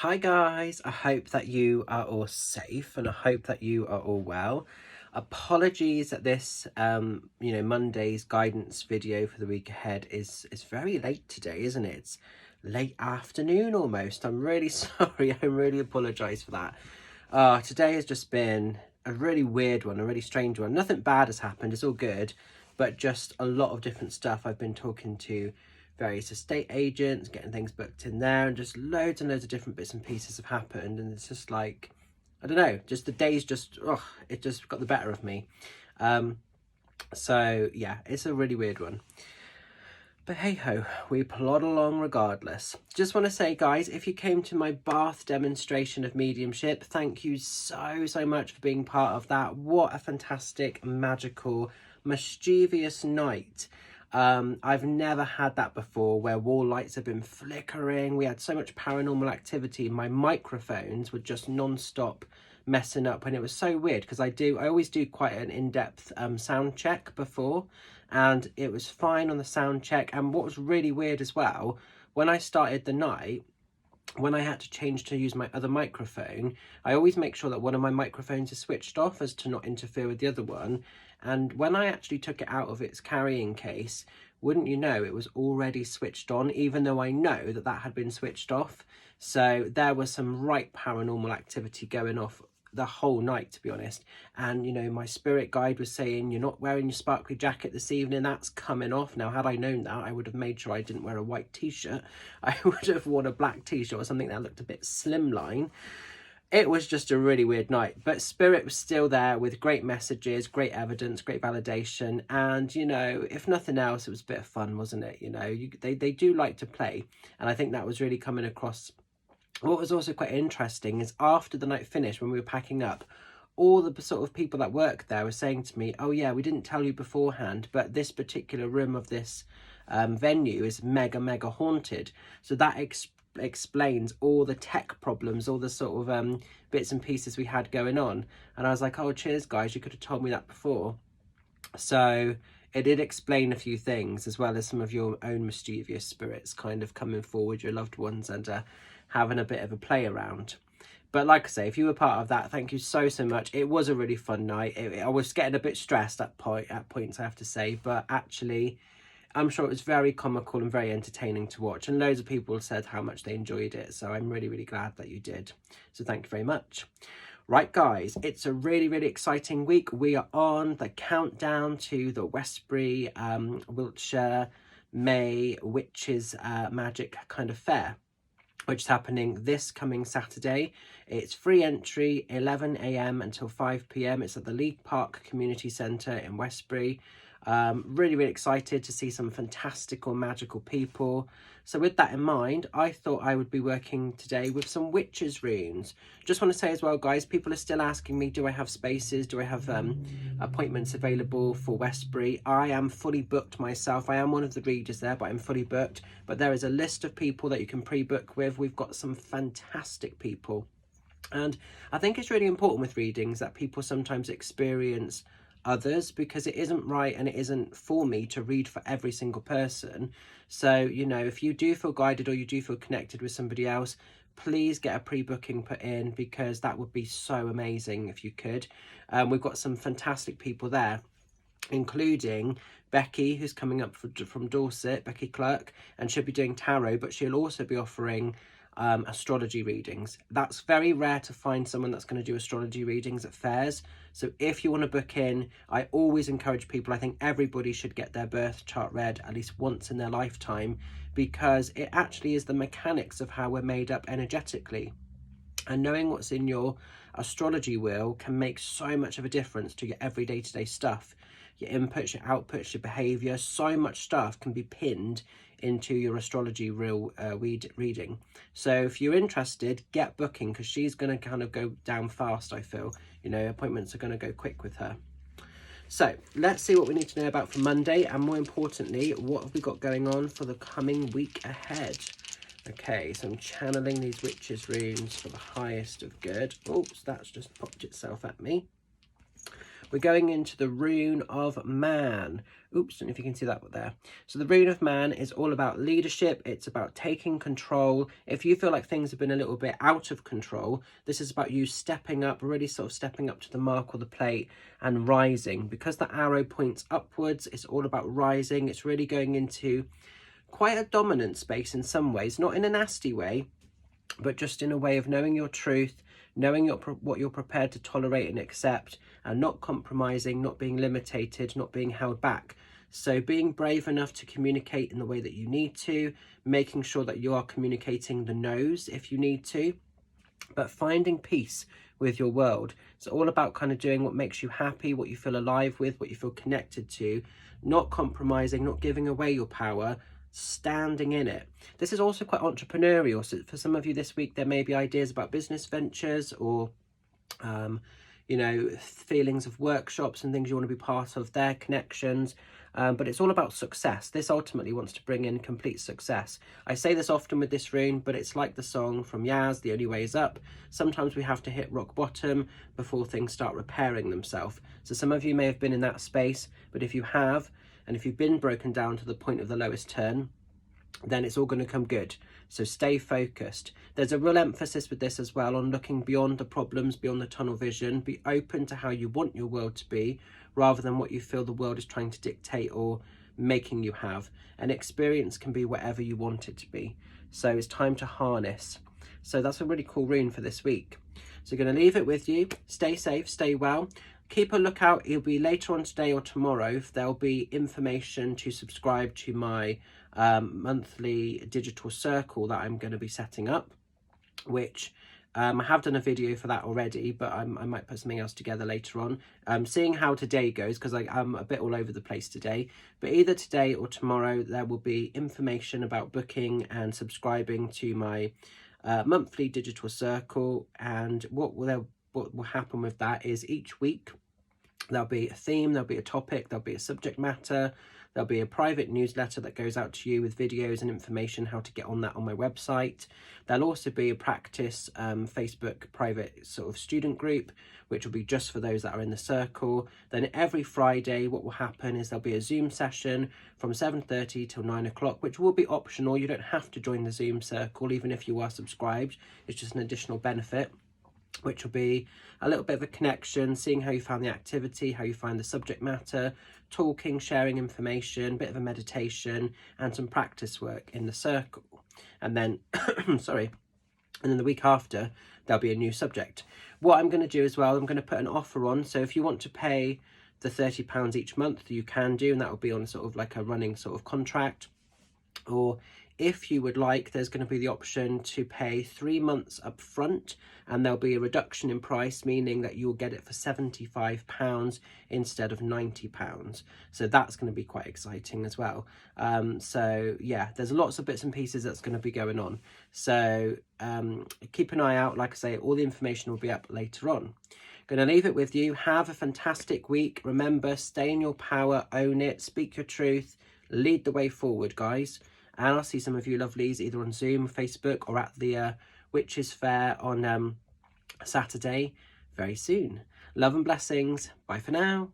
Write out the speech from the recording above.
Hi guys, I hope that you are all safe and I hope that you are all well. Apologies that this Monday's guidance video for the week ahead is very late today, isn't it? It's late afternoon almost. I'm really sorry. I really apologize for that. Today has just been a really weird one, a really strange one. Nothing bad has happened, it's all good, but just a lot of different stuff. I've been talking to various estate agents, getting things booked in there, and just loads and loads of different bits and pieces have happened, and it's just like, I don't know, just the days just, it just got the better of me. So yeah, it's a really weird one. But hey ho, we plod along regardless. Just want to say, guys, if you came to my Bath demonstration of mediumship, thank you so much for being part of that. What a fantastic, magical, mischievous night. I've never had that before, where wall lights have been flickering. We had so much paranormal activity. My microphones were just non-stop messing up, and it was so weird because I always do quite an in-depth sound check before, and it was fine on the sound check. And what was really weird as well, when I started the night, when I had to change to use my other microphone, I always make sure that one of my microphones is switched off as to not interfere with the other one. And when I actually took it out of its carrying case, wouldn't you know, it was already switched on, even though I know that that had been switched off. So there was some right paranormal activity going off the whole night, to be honest. And you know, my spirit guide was saying, you're not wearing your sparkly jacket this evening, that's coming off. Now, had I known that, I would have made sure I didn't wear a white t-shirt. I would have worn a black t-shirt or something that looked a bit slimline. It was just a really weird night, but spirit was still there with great messages, great evidence, great validation. And you know, if nothing else, it was a bit of fun, wasn't it? You know, they do like to play, and I think that was really coming across. What was also quite interesting is after the night finished, when we were packing up, all the sort of people that worked there were saying to me, oh yeah, we didn't tell you beforehand, but this particular room of this venue is mega haunted. So that explains all the tech problems, all the sort of bits and pieces we had going on. And I was like, oh, cheers guys, you could have told me that before. So it did explain a few things, as well as some of your own mischievous spirits kind of coming forward, your loved ones, and having a bit of a play around. But like I say, if you were part of that, thank you so much. It was a really fun night. I was getting a bit stressed at points, I have to say, but actually I'm sure it was very comical and very entertaining to watch, and loads of people said how much they enjoyed it, so I'm really glad that you did. So thank you very much. Right guys, it's a really exciting week. We are on the countdown to the Westbury Wiltshire May Witches Magic kind of fair, which is happening this coming Saturday. It's free entry, 11 AM until 5 PM. It's at the League Park Community Centre in Westbury. Really excited to see some fantastical, magical people. So with that in mind, I thought I would be working today with some witches' runes. Just want to say as well, guys, people are still asking me, do I have spaces? Do I have appointments available for Westbury? I am fully booked myself. I am one of the readers there, but I'm fully booked. But there is a list of people that you can pre-book with. We've got some fantastic people. And I think it's really important with readings that people sometimes experience others, because it isn't right and it isn't for me to read for every single person. So, you know, if you do feel guided or you do feel connected with somebody else, please get a pre-booking put in, because that would be so amazing if you could. We've got some fantastic people there, including Becky, who's coming up from Dorset, Becky Clark, and she'll be doing tarot, but she'll also be offering astrology readings. That's very rare to find someone that's going to do astrology readings at fairs. So if you want to book in, I always encourage people, I think everybody should get their birth chart read at least once in their lifetime, because it actually is the mechanics of how we're made up energetically. And knowing what's in your astrology wheel can make so much of a difference to your everyday to day stuff, your inputs, your outputs, your behavior. So much stuff can be pinned into your astrology real reading. So if you're interested, get booking, because she's going to kind of go down fast. I feel, you know, appointments are going to go quick with her. So let's see what we need to know about for Monday, and more importantly, what have we got going on for the coming week ahead. Okay, so I'm channeling these witches' runes for the highest of good. Oops, that's just popped itself at me. we're going into the Rune of Man. Oops, don't know if you can see that there. So the Rune of Man is all about leadership. It's about taking control. If you feel like things have been a little bit out of control, this is about you stepping up, really sort of stepping up to the mark or the plate and rising. Because the arrow points upwards, it's all about rising. It's really going into quite a dominant space in some ways, not in a nasty way, but just in a way of knowing your truth, knowing what you're prepared to tolerate and accept, and not compromising, not being limited, not being held back. So being brave enough to communicate in the way that you need to, making sure that you are communicating the no's if you need to, but finding peace with your world. It's all about kind of doing what makes you happy, what you feel alive with, what you feel connected to, not compromising, not giving away your power, standing in it. This is also quite entrepreneurial. So for some of you this week, there may be ideas about business ventures or you know, feelings of workshops and things you want to be part of, their connections. But it's all about success. This ultimately wants to bring in complete success. I say this often with this rune, but it's like the song from Yaz, The Only Way Is Up. Sometimes we have to hit rock bottom before things start repairing themselves. So some of you may have been in that space, but if you have, and if you've been broken down to the point of the lowest turn, then it's all going to come good. So stay focused. There's a real emphasis with this as well on looking beyond the problems, beyond the tunnel vision. Be open to how you want your world to be, rather than what you feel the world is trying to dictate or making you have. An experience can be whatever you want it to be. So it's time to harness. So that's a really cool rune for this week. So I'm going to leave it with you. Stay safe, stay well. Keep a lookout. It'll be later on today or tomorrow. There'll be information to subscribe to my monthly digital circle that I'm going to be setting up, which I have done a video for that already, but I might put something else together later on. Seeing how today goes, because I'm a bit all over the place today, but either today or tomorrow there will be information about booking and subscribing to my monthly digital circle. And what will happen with that is each week there'll be a theme, there'll be a topic, there'll be a subject matter, there'll be a private newsletter that goes out to you with videos and information how to get on that on my website. There'll also be a practice Facebook private sort of student group, which will be just for those that are in the circle. Then every Friday, what will happen is there'll be a Zoom session from 7:30 till 9 o'clock, which will be optional. You don't have to join the Zoom circle, even if you are subscribed. It's just an additional benefit, which will be a little bit of a connection, seeing how you found the activity, how you find the subject matter, talking, sharing information, bit of a meditation, and some practice work in the circle. And then, sorry, and then the week after, there'll be a new subject. What I'm going to do as well, I'm going to put an offer on. So if you want to pay the £30 each month, you can do, and that will be on sort of like a running sort of contract. Or if you would like, there's going to be the option to pay 3 months up front, and there'll be a reduction in price, meaning that you'll get it for £75 instead of £90. So that's going to be quite exciting as well. So yeah, there's lots of bits and pieces that's going to be going on. So keep an eye out. Like I say, all the information will be up later on. Going to leave it with you. Have a fantastic week. Remember, stay in your power, own it, speak your truth, lead the way forward, guys. And I'll see some of you lovelies either on Zoom, Facebook, or at the Witches Fair on Saturday very soon. Love and blessings. Bye for now.